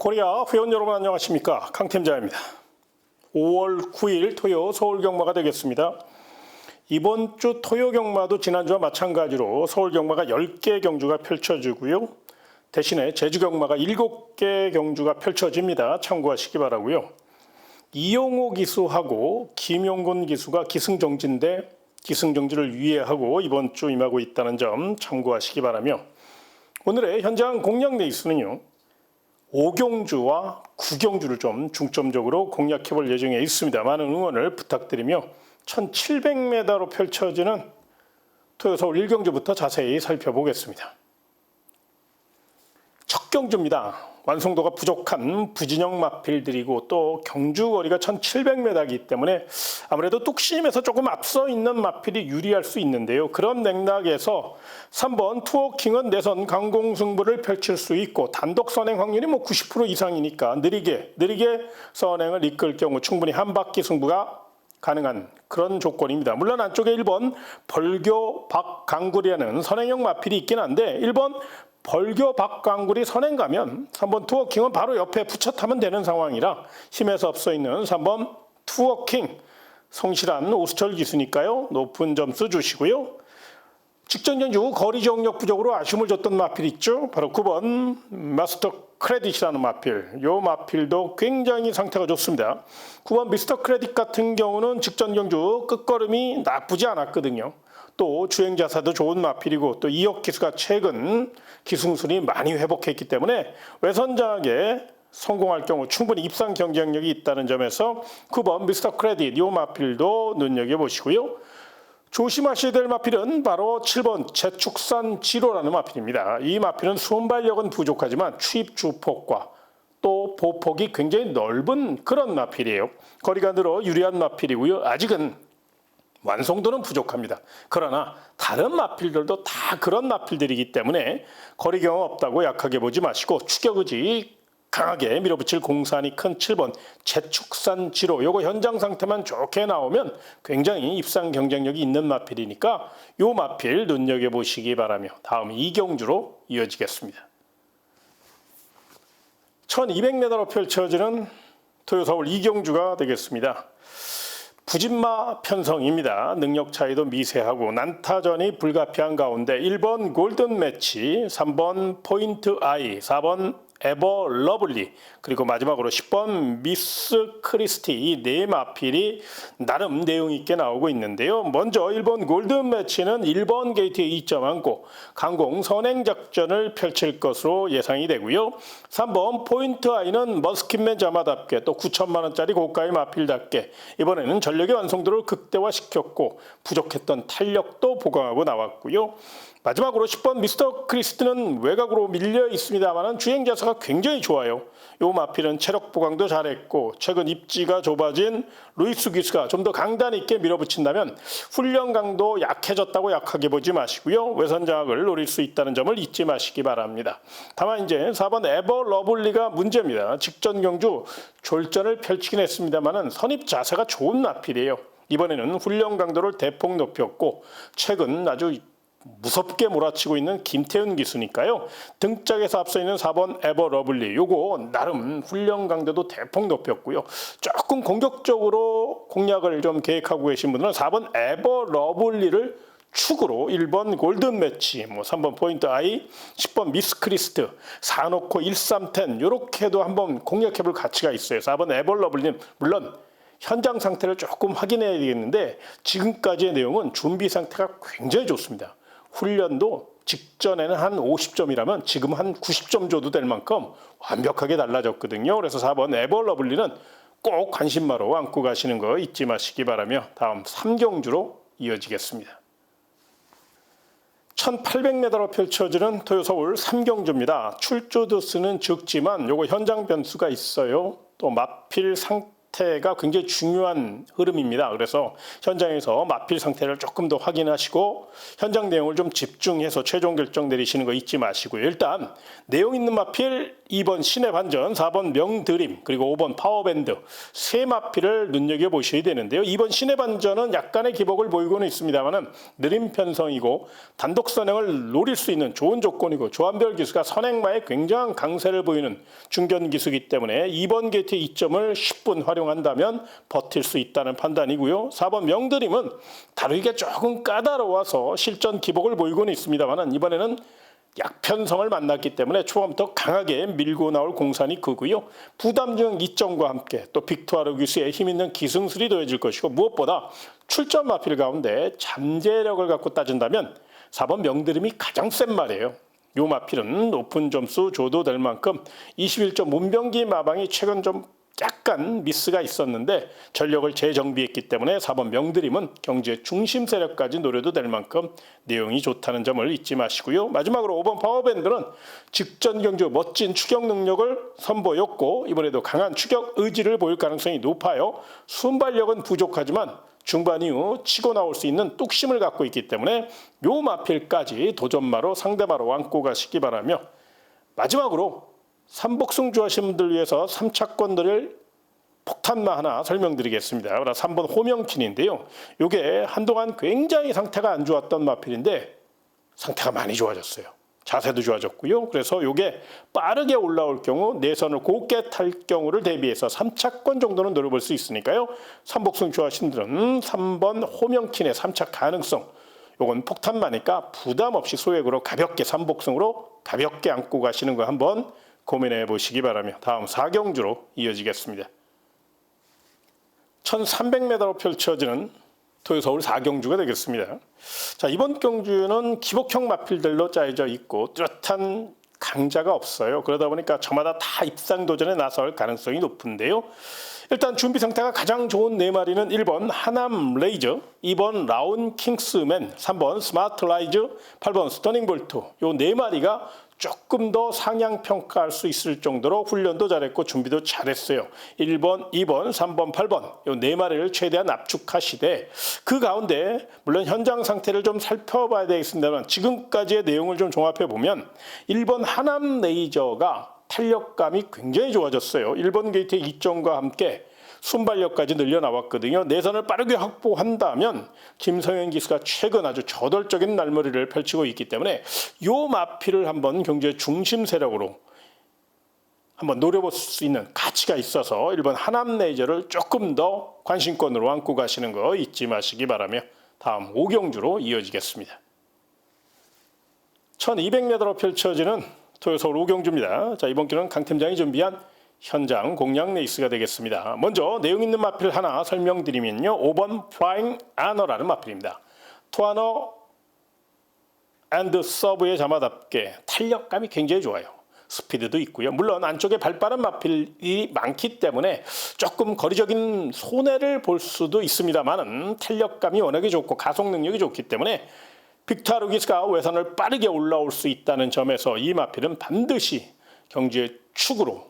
코리아 회원 여러분 안녕하십니까? 강팀장입니다. 5월 9일 토요 서울 경마가 되겠습니다. 이번 주 토요 경마도 지난주와 마찬가지로 서울 경마가 10개 경주가 펼쳐지고요. 대신에 제주 경마가 7개 경주가 펼쳐집니다. 참고하시기 바라고요. 이용호 기수하고 김용곤 기수가 기승정지인데 기승정지를 유예하고 이번 주 임하고 있다는 점 참고하시기 바라며 오늘의 현장 공략 레이스는요. 5경주와 9경주를 좀 중점적으로 공략해 볼 예정에 있습니다. 많은 응원을 부탁드리며 1700m로 펼쳐지는 토요 서울 1경주부터 자세히 살펴보겠습니다. 첫 경주입니다. 완성도가 부족한 부진영 마필들이고 또 경주 거리가 1700m이기 때문에 아무래도 뚝심에서 조금 앞서 있는 마필이 유리할 수 있는데요. 그런 맥락에서 3번 투어킹은 내선 강공승부를 펼칠 수 있고 단독 선행 확률이 90% 이상이니까 느리게 선행을 이끌 경우 충분히 한 바퀴 승부가 가능한 그런 조건입니다. 물론 안쪽에 1번 벌교 박강굴이라는 선행형 마필이 있긴 한데 1번 벌교 박강굴이 선행 가면 3번 투어킹은 바로 옆에 붙여 타면 되는 상황이라 힘에서 앞서 있는 3번 투어킹 성실한 오수철 기수니까요. 높은 점수 주시고요. 직전 경주 거리 정력 부족으로 아쉬움을 줬던 마필 있죠. 바로 9번 마스터 크레딧이라는 마필. 이 마필도 굉장히 상태가 좋습니다. 9번 미스터 크레딧 같은 경우는 직전 경주 끝걸음이 나쁘지 않았거든요. 또 주행자사도 좋은 마필이고 또 이혁 기수가 최근 기승순이 많이 회복했기 때문에 외선장에 성공할 경우 충분히 입상 경쟁력이 있다는 점에서 9번 미스터 크레딧 이 마필도 눈여겨보시고요. 조심하셔야 될 마필은 바로 7번 제축산 지로라는 마필입니다. 이 마필은 순발력은 부족하지만 추입 주폭과 또 보폭이 굉장히 넓은 그런 마필이에요. 거리가 늘어 유리한 마필이고요. 아직은 완성도는 부족합니다. 그러나 다른 마필들도 다 그런 마필들이기 때문에 거리 경험 없다고 약하게 보지 마시고 추격의지 강하게 밀어붙일 공산이 큰 7번 제축산 지로 요거 현장 상태만 좋게 나오면 굉장히 입상 경쟁력이 있는 마필이니까 요 마필 눈여겨보시기 바라며 다음 2경주로 이어지겠습니다. 1200m로 펼쳐지는 토요 서울 2경주가 되겠습니다. 부진마 편성입니다. 능력 차이도 미세하고 난타전이 불가피한 가운데 1번 골든 매치, 3번 포인트 아이, 4번 에버 러블리 그리고 마지막으로 10번 미스 크리스티 이 네 마필이 나름 내용 있게 나오고 있는데요. 먼저 1번 골든 매치는 1번 게이트에 2점 안고 강공 선행 작전을 펼칠 것으로 예상이 되고요. 3번 포인트 아이는 머스킷맨 자마답게 또 9천만 원짜리 고가의 마필답게 이번에는 전력의 완성도를 극대화시켰고 부족했던 탄력도 보강하고 나왔고요. 마지막으로 10번 미스터 크리스트는 외곽으로 밀려 있습니다만 주행자세가 굉장히 좋아요. 요 마필은 체력 보강도 잘했고 최근 입지가 좁아진 루이스 기수가 좀 더 강단 있게 밀어붙인다면 훈련 강도 약해졌다고 약하게 보지 마시고요. 외선 장악을 노릴 수 있다는 점을 잊지 마시기 바랍니다. 다만 이제 4번 에버 러블리가 문제입니다. 직전 경주 졸전을 펼치긴 했습니다만 선입 자세가 좋은 마필이에요. 이번에는 훈련 강도를 대폭 높였고 최근 아주 무섭게 몰아치고 있는 김태훈 기수니까요. 등짝에서 앞서 있는 4번 에버 러블리 요거 나름 훈련 강도도 대폭 높였고요. 조금 공격적으로 공략을 좀 계획하고 계신 분들은 4번 에버 러블리를 축으로 1번 골든 매치, 3번 포인트 아이, 10번 미스 크리스트, 4놓고 1, 3, 10 요렇게도 한번 공략해볼 가치가 있어요. 4번 에버 러블리는 물론 현장 상태를 조금 확인해야 되겠는데 지금까지의 내용은 준비 상태가 굉장히 좋습니다. 훈련도 직전에는 한 50점이라면 지금 한 90점 줘도 될 만큼 완벽하게 달라졌거든요. 그래서 4번 에버 러블리는 꼭 관심마로 안고 가시는 거 잊지 마시기 바라며 다음 3경주로 이어지겠습니다. 1800m로 펼쳐지는 토요 서울 3경주입니다. 출조 도수는 적지만 요거 현장 변수가 있어요. 또 마필 상태가 굉장히 중요한 흐름입니다. 그래서 현장에서 마필 상태를 조금 더 확인하시고 현장 내용을 좀 집중해서 최종 결정 내리시는 거 잊지 마시고요. 일단 내용 있는 마필 2번 신의 반전, 4번 명드림, 그리고 5번 파워밴드 세 마필을 눈여겨보셔야 되는데요. 2번 신의 반전은 약간의 기복을 보이고는 있습니다만 느린 편성이고 단독 선행을 노릴 수 있는 좋은 조건이고 조한별 기수가 선행마에 굉장한 강세를 보이는 중견 기수이기 때문에 2번 게이트 이점을 10분 활용한다면 버틸 수 있다는 판단이고요. 4번 명드림은 다루기가 조금 까다로워서 실전 기복을 보이고는 있습니다만 이번에는 약편성을 만났기 때문에 초반부터 강하게 밀고 나올 공산이 크고요. 부담중 이점과 함께 또 빅토르 기수의 힘있는 기승술이 더해질 것이고 무엇보다 출전 마필 가운데 잠재력을 갖고 따진다면 4번 명드림이 가장 센 말이에요. 요 마필은 높은 점수 줘도 될 만큼 21점 문병기 마방이 최근 좀 약간 미스가 있었는데 전력을 재정비했기 때문에 4번 명드림은 경주의 중심 세력까지 노려도 될 만큼 내용이 좋다는 점을 잊지 마시고요. 마지막으로 5번 파워밴드는 직전 경주 멋진 추격 능력을 선보였고 이번에도 강한 추격 의지를 보일 가능성이 높아요. 순발력은 부족하지만 중반 이후 치고 나올 수 있는 뚝심을 갖고 있기 때문에 요 마필까지 도전마로 상대마로 안고 가시기 바라며 마지막으로 삼복승 좋아하시는 분들 위해서 3차권들을 폭탄마 하나 설명드리겠습니다. 3번 호명킨인데요. 이게 한동안 굉장히 상태가 안 좋았던 마필인데 상태가 많이 좋아졌어요. 자세도 좋아졌고요. 그래서 이게 빠르게 올라올 경우 내선을 곱게 탈 경우를 대비해서 3차권 정도는 노려볼 수 있으니까요. 삼복승 좋아하시는 분들은 3번 호명킨의 3차 가능성 요건 폭탄마니까 부담 없이 소액으로 가볍게 삼복승으로 가볍게 안고 가시는 거 한번 고민해 보시기 바라며 다음 4경주로 이어지겠습니다. 1300m로 펼쳐지는 토요서울 4경주가 되겠습니다. 자, 이번 경주는 기복형 마필들로 짜여져 있고 뚜렷한 강자가 없어요. 그러다 보니까 저마다 다 입상 도전에 나설 가능성이 높은데요. 일단 준비 상태가 가장 좋은 네 마리는 1번 하남 레이저, 2번 라운 킹스맨, 3번 스마트 라이즈, 8번 스터닝 볼트. 요 네 마리가 조금 더 상향 평가할 수 있을 정도로 훈련도 잘했고 준비도 잘했어요. 1번, 2번, 3번, 8번 요 네 마리를 최대한 압축하시되 그 가운데 물론 현장 상태를 좀 살펴봐야 되겠습니다만 지금까지의 내용을 좀 종합해 보면 1번 하남 레이저가 탄력감이 굉장히 좋아졌어요. 1번 게이트의 이점과 함께 순발력까지 늘려나왔거든요. 내선을 빠르게 확보한다면 김성현 기수가 최근 아주 저돌적인 날머리를 펼치고 있기 때문에 요 마필을 한번 경주의 중심 세력으로 한번 노려볼 수 있는 가치가 있어서 1번 하남 레이저를 조금 더 관심권으로 안고 가시는 거 잊지 마시기 바라며 다음 5경주로 이어지겠습니다. 1200m로 펼쳐지는 토요서울 5경주입니다. 자, 이번 기는 강 팀장이 준비한 현장 공략 레이스가 되겠습니다. 먼저 내용 있는 마필 하나 설명드리면요. 5번 플라잉 아너라는 마필입니다. 투아너 앤드 서브의 자마답게 탄력감이 굉장히 좋아요. 스피드도 있고요. 물론 안쪽에 발빠른 마필이 많기 때문에 조금 거리적인 손해를 볼 수도 있습니다만 탄력감이 워낙에 좋고 가속 능력이 좋기 때문에 빅토르 기수가 외선을 빠르게 올라올 수 있다는 점에서 이 마필은 반드시 경주의 축으로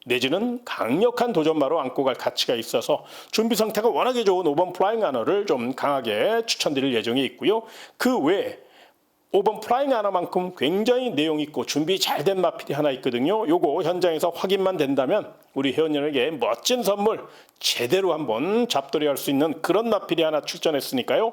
내지는 강력한 도전마로 안고 갈 가치가 있어서 준비 상태가 워낙에 좋은 5번 플라잉 아너를 좀 강하게 추천드릴 예정에 있고요. 그 외에 5번 플라잉 아너만큼 굉장히 내용 있고 준비 잘 된 마필이 하나 있거든요. 요거 현장에서 확인만 된다면 우리 회원님에게 멋진 선물 제대로 한번 잡돌이할 수 있는 그런 마필이 하나 출전했으니까요.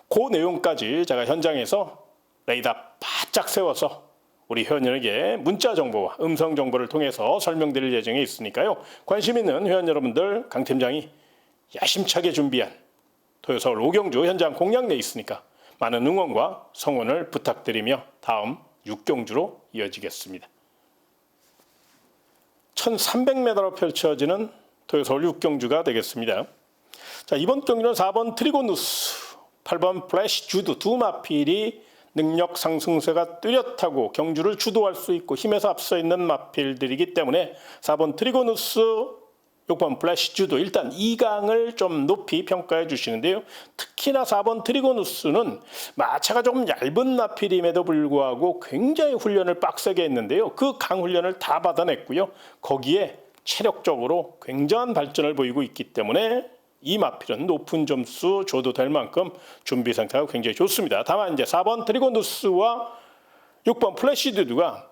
그 내용까지 제가 현장에서 레이더 바짝 세워서 우리 회원님에게 문자 정보와 음성 정보를 통해서 설명드릴 예정에 있으니까요. 관심 있는 회원 여러분들 강 팀장이 야심차게 준비한 토요서울 5경주 현장 공략 내 있으니까 많은 응원과 성원을 부탁드리며 다음 6경주로 이어지겠습니다. 1300m로 펼쳐지는 토요서울 6경주가 되겠습니다. 자, 이번 경주는 4번 트리고누스, 8번 플래시 주드 두 마필이 능력 상승세가 뚜렷하고 경주를 주도할 수 있고 힘에서 앞서 있는 마필들이기 때문에 4번 트리고누스, 6번 플래시 주도 일단 2강을 좀 높이 평가해 주시는데요. 특히나 4번 트리고누스는 마차가 조금 얇은 마필임에도 불구하고 굉장히 훈련을 빡세게 했는데요. 그 강훈련을 다 받아냈고요. 거기에 체력적으로 굉장한 발전을 보이고 있기 때문에 이 마필은 높은 점수 줘도 될 만큼 준비 상태가 굉장히 좋습니다. 다만 이제 4번 트리고누스와 6번 플래시드가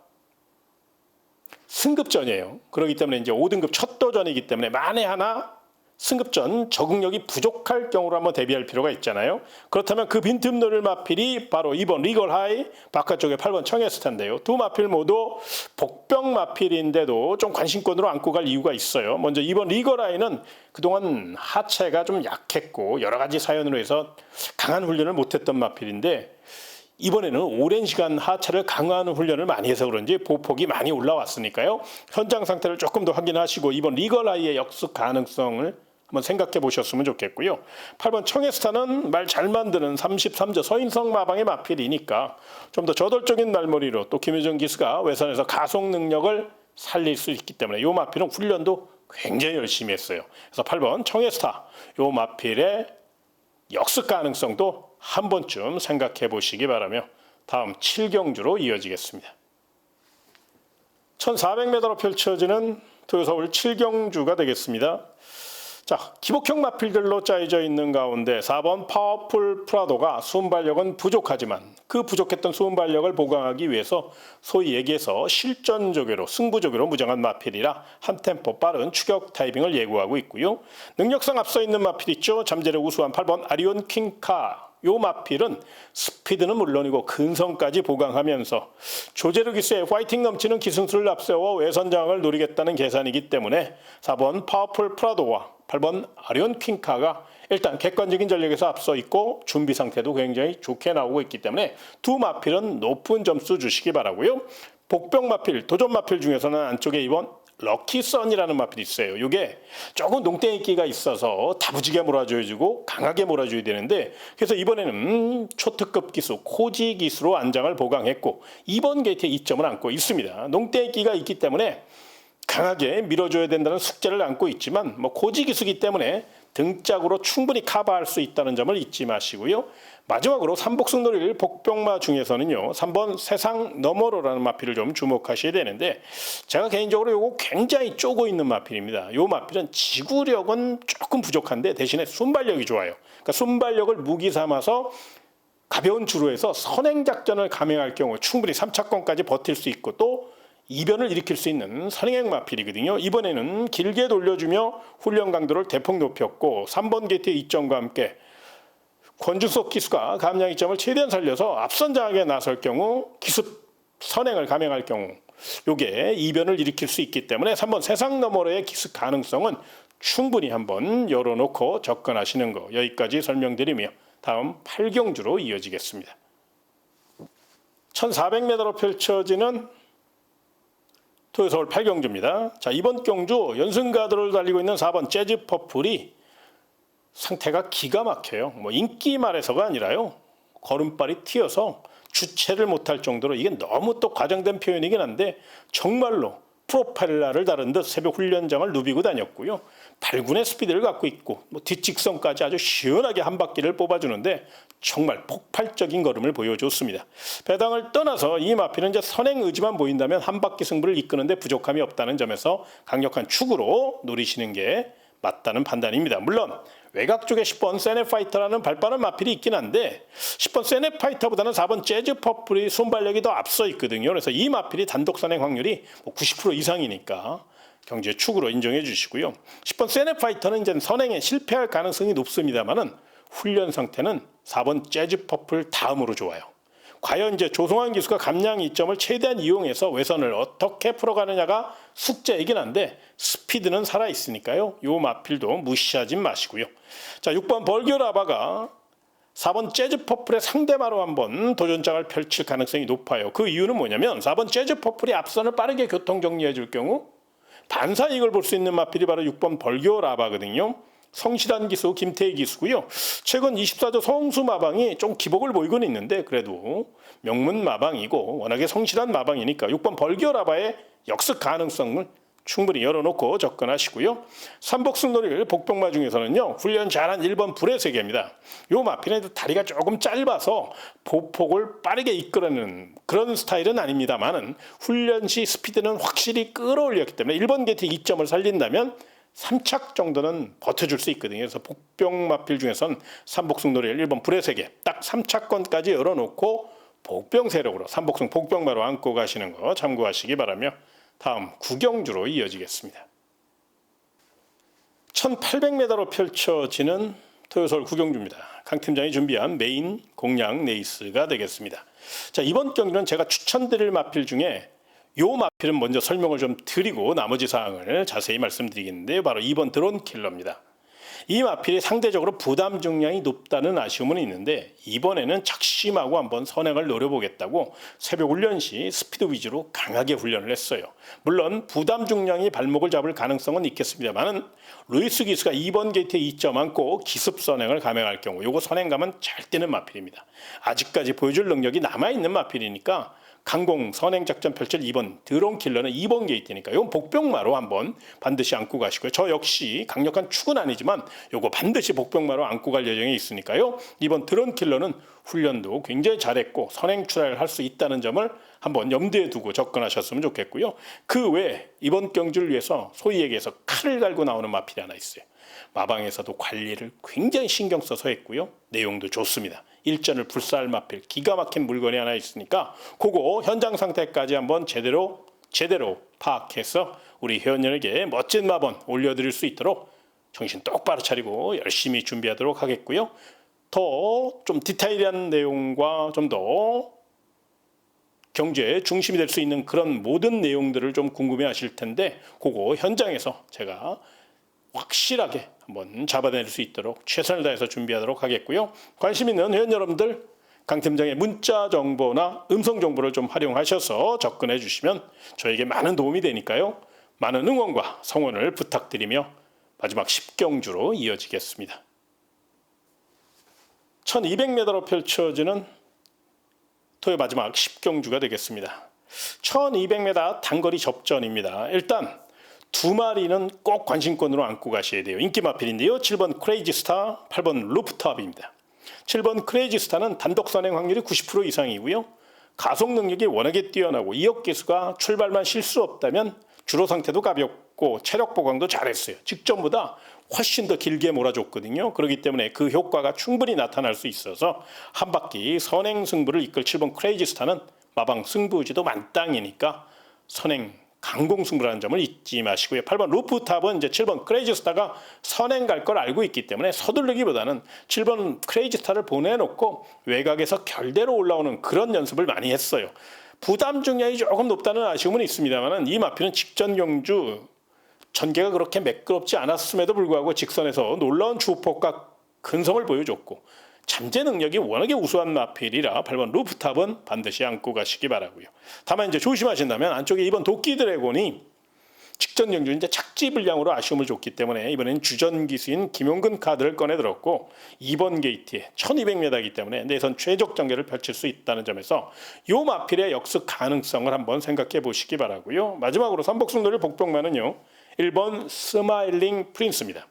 승급전이에요. 그렇기 때문에 이제 5등급 첫 도전이기 때문에 만에 하나 승급전 적응력이 부족할 경우로 한번 대비할 필요가 있잖아요. 그렇다면 그 빈틈 노릴 마필이 바로 2번 리걸 하이, 바깥쪽에 8번 청에스타인데요. 두 마필 모두 복병 마필인데도 좀 관심권으로 안고 갈 이유가 있어요. 먼저 2번 리걸 하이는 그동안 하체가 좀 약했고 여러 가지 사연으로 해서 강한 훈련을 못했던 마필인데 이번에는 오랜 시간 하체를 강화하는 훈련을 많이 해서 그런지 보폭이 많이 올라왔으니까요. 현장 상태를 조금 더 확인하시고 2번 리걸 하이의 역습 가능성을 한번 생각해 보셨으면 좋겠고요. 8번 청에스타는 말 잘 만드는 33조 서인성 마방의 마필이니까 좀 더 저돌적인 말머리로 또 김효정 기수가 외선에서 가속 능력을 살릴 수 있기 때문에 이 마필은 훈련도 굉장히 열심히 했어요. 그래서 8번 청에스타 이 마필의 역습 가능성도 한 번쯤 생각해 보시기 바라며 다음 7경주로 이어지겠습니다. 1400m로 펼쳐지는 토요서울 7경주가 되겠습니다. 자, 기복형 마필들로 짜여져 있는 가운데 4번 파워풀 프라도가 순발력은 부족하지만 그 부족했던 순발력을 보강하기 위해서 소위 얘기해서 실전조개로 승부조개로 무장한 마필이라 한 템포 빠른 추격 타이밍을 예고하고 있고요. 능력상 앞서 있는 마필 있죠. 잠재력 우수한 8번 아리온 킹카. 요 마필은 스피드는 물론이고 근성까지 보강하면서 조제르 기수의 파이팅 넘치는 기승술을 앞세워 외선장을 노리겠다는 계산이기 때문에 4번 파워풀 프라도와 8번 아리온 킹카가 일단 객관적인 전력에서 앞서 있고 준비 상태도 굉장히 좋게 나오고 있기 때문에 두 마필은 높은 점수 주시기 바라고요. 복병 마필, 도전 마필 중에서는 안쪽에 2번 럭키선이라는 마필이 있어요. 이게 조금 농땡이끼가 있어서 다부지게 몰아줘야지고 강하게 몰아줘야 되는데 그래서 이번에는 초특급 기수, 코지 기수로 안장을 보강했고 2번 게이트에 2점을 안고 있습니다. 농땡이끼가 있기 때문에 강하게 밀어줘야 된다는 숙제를 안고 있지만 코지 기수기 때문에 등짝으로 충분히 커버할 수 있다는 점을 잊지 마시고요. 마지막으로 삼복승 노릴 복병마 중에서는요. 3번 세상 너머로라는 마필을 좀 주목하셔야 되는데 제가 개인적으로 이거 굉장히 쪼고 있는 마필입니다. 이 마필은 지구력은 조금 부족한데 대신에 순발력이 좋아요. 그러니까 순발력을 무기 삼아서 가벼운 주로에서 선행작전을 감행할 경우 충분히 3차권까지 버틸 수 있고 또 이변을 일으킬 수 있는 선행행 마필이거든요. 이번에는 길게 돌려주며 훈련 강도를 대폭 높였고 3번 게이트의 2점과 함께 권준석 기수가 감량 2점을 최대한 살려서 앞선장하게 나설 경우 기습 선행을 감행할 경우 요게 이변을 일으킬 수 있기 때문에 3번 세상 너머로의 기습 가능성은 충분히 한번 열어놓고 접근하시는 거 여기까지 설명드리며 다음 8경주로 이어지겠습니다. 1400m로 펼쳐지는 토요서울 8경주입니다. 자, 이번 경주 연승가드를 달리고 있는 4번 재즈 퍼플이 상태가 기가 막혀요. 인기 말해서가 아니라요. 걸음발이 튀어서 주체를 못할 정도로 이게 너무 또 과장된 표현이긴 한데 정말로 프로펠러를 다룬 듯 새벽 훈련장을 누비고 다녔고요. 발군의 스피드를 갖고 있고 뒷직선까지 아주 시원하게 한 바퀴를 뽑아주는데 정말 폭발적인 걸음을 보여줬습니다. 배당을 떠나서 이 마필은 이제 선행 의지만 보인다면 한 바퀴 승부를 이끄는데 부족함이 없다는 점에서 강력한 축으로 노리시는 게 맞다는 판단입니다. 물론 외곽 쪽에 10번 세네파이터라는 발빠른 마필이 있긴 한데 10번 세네파이터보다는 4번 재즈 퍼플이 손발력이 더 앞서 있거든요. 그래서 이 마필이 단독 선행 확률이 90% 이상이니까 경주의 축으로 인정해 주시고요. 10번 세네파이터는 이제 선행에 실패할 가능성이 높습니다만은 훈련 상태는 4번 재즈 퍼플 다음으로 좋아요. 과연 이제 조성환 기수가 감량 2점을 최대한 이용해서 외선을 어떻게 풀어가느냐가 숙제이긴 한데 스피드는 살아있으니까요. 요 마필도 무시하지 마시고요. 자, 6번 벌교라바가 4번 재즈 퍼플의 상대마로 한번 도전장을 펼칠 가능성이 높아요. 그 이유는 뭐냐면 4번 재즈 퍼플이 앞선을 빠르게 교통정리해 줄 경우 반사 이익을 볼 수 있는 마필이 바로 6번 벌교라바거든요. 성실한 기수, 김태희 기수고요. 최근 24조 성수 마방이 좀 기복을 보이고는 있는데 그래도 명문 마방이고 워낙에 성실한 마방이니까 6번 벌교라바의 역습 가능성을 충분히 열어놓고 접근하시고요. 삼복승 노릴 복병마 중에서는요. 훈련 잘한 1번 불의 세계입니다. 요 마필은 다리가 조금 짧아서 보폭을 빠르게 이끌어내는 그런 스타일은 아닙니다만은 훈련 시 스피드는 확실히 끌어올렸기 때문에 1번 게이트 2점을 살린다면 3착 정도는 버텨줄 수 있거든요. 그래서 복병 마필 중에선 삼복승 노릴 1번 불의 세계 딱 3차권까지 열어놓고 복병 세력으로 삼복승 복병마로 안고 가시는 거 참고하시기 바라며 다음 구경주로 이어지겠습니다. 1800m로 펼쳐지는 토요서울 구경주입니다. 강 팀장이 준비한 메인 공략 레이스가 되겠습니다. 자, 이번 경기는 제가 추천드릴 마필 중에 요 마필은 먼저 설명을 좀 드리고 나머지 사항을 자세히 말씀드리겠는데요. 바로 2번 드론킬러입니다. 이 마필이 상대적으로 부담 중량이 높다는 아쉬움은 있는데 이번에는 작심하고 한번 선행을 노려보겠다고 새벽 훈련 시 스피드 위주로 강하게 훈련을 했어요. 물론 부담 중량이 발목을 잡을 가능성은 있겠습니다만은 루이스 기수가 2번 게이트에 2점 안고 기습 선행을 감행할 경우 요거 선행감은 잘 뛰는 마필입니다. 아직까지 보여줄 능력이 남아있는 마필이니까 강공 선행 작전 펼칠 2번 드론킬러는 2번 게이트니까 이건 복병마로 한번 반드시 안고 가시고요. 저 역시 강력한 축은 아니지만 요거 반드시 복병마로 안고 갈 예정에 있으니까요. 2번 드론킬러는 훈련도 굉장히 잘했고 선행 출하를 할 수 있다는 점을 한번 염두에 두고 접근하셨으면 좋겠고요. 그 외에 이번 경주를 위해서 소위 얘기해서 칼을 갈고 나오는 마필이 하나 있어요. 마방에서도 관리를 굉장히 신경 써서 했고요. 내용도 좋습니다. 일전을 불사할 마필 기가 막힌 물건이 하나 있으니까 그거 현장 상태까지 한번 제대로 파악해서 우리 회원님에게 멋진 마번 올려드릴 수 있도록 정신 똑바로 차리고 열심히 준비하도록 하겠고요. 더 좀 디테일한 내용과 좀 더 경제의 중심이 될 수 있는 그런 모든 내용들을 좀 궁금해 하실 텐데 그거 현장에서 제가 확실하게 한번 잡아낼 수 있도록 최선을 다해서 준비하도록 하겠고요. 관심 있는 회원 여러분들 강 팀장의 문자 정보나 음성 정보를 좀 활용하셔서 접근해 주시면 저에게 많은 도움이 되니까요. 많은 응원과 성원을 부탁드리며 마지막 10경주로 이어지겠습니다. 1200m로 펼쳐지는 토요 마지막 10경주가 되겠습니다. 1200m 단거리 접전입니다. 일단 두 마리는 꼭 관심권으로 안고 가셔야 돼요. 인기 마필인데요. 7번 크레이지 스타, 8번 루프탑입니다. 7번 크레이지 스타는 단독 선행 확률이 90% 이상이고요. 가속 능력이 워낙에 뛰어나고 이역 기수가 출발만 실수 없다면 주로 상태도 가볍고 체력 보강도 잘했어요. 직전보다 훨씬 더 길게 몰아줬거든요. 그렇기 때문에 그 효과가 충분히 나타날 수 있어서 한 바퀴 선행 승부를 이끌 7번 크레이지 스타는 마방 승부지도 만땅이니까 선행 강공 승부라는 점을 잊지 마시고요. 8번 루프탑은 이제 7번 크레이지 스타가 선행 갈 걸 알고 있기 때문에 서두르기보다는 7번 크레이지 스타를 보내놓고 외곽에서 결대로 올라오는 그런 연습을 많이 했어요. 부담 중량이 조금 높다는 아쉬움은 있습니다만 이 마필은 직전 경주 전개가 그렇게 매끄럽지 않았음에도 불구하고 직선에서 놀라운 주폭과 근성을 보여줬고 잠재 능력이 워낙에 우수한 마필이라 8번 루프탑은 반드시 안고 가시기 바라고요. 다만 이제 조심하신다면 안쪽에 2번 도끼 드래곤이 직전 경주 이제 착지 불량으로 아쉬움을 줬기 때문에 이번엔 주전 기수인 김용근 카드를 꺼내 들었고 2번 게이트에 1200m이기 때문에 내선 최적 전개를 펼칠 수 있다는 점에서 이 마필의 역습 가능성을 한번 생각해 보시기 바라고요. 마지막으로 선복승 노릴 복병만은요. 1번 스마일링 프린스입니다.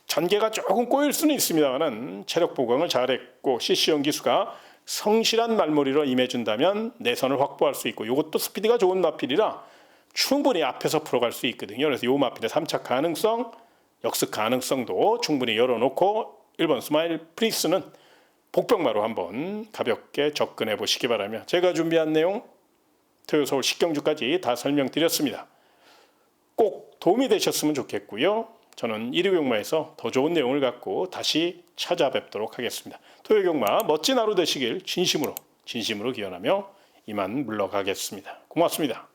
전개가 조금 꼬일 수는 있습니다만 체력 보강을 잘했고 CC형 기수가 성실한 말머리로 임해준다면 내선을 확보할 수 있고 이것도 스피드가 좋은 마필이라 충분히 앞에서 풀어갈 수 있거든요. 그래서 이 마필의 3차 가능성, 역습 가능성도 충분히 열어놓고 1번 스마일 프린스는 복병마로 한번 가볍게 접근해 보시기 바라며 제가 준비한 내용 토요 서울 10경주까지 다 설명드렸습니다. 꼭 도움이 되셨으면 좋겠고요. 저는 1위 경마에서 더 좋은 내용을 갖고 다시 찾아뵙도록 하겠습니다. 토요 경마 멋진 하루 되시길 진심으로 기원하며 이만 물러가겠습니다. 고맙습니다.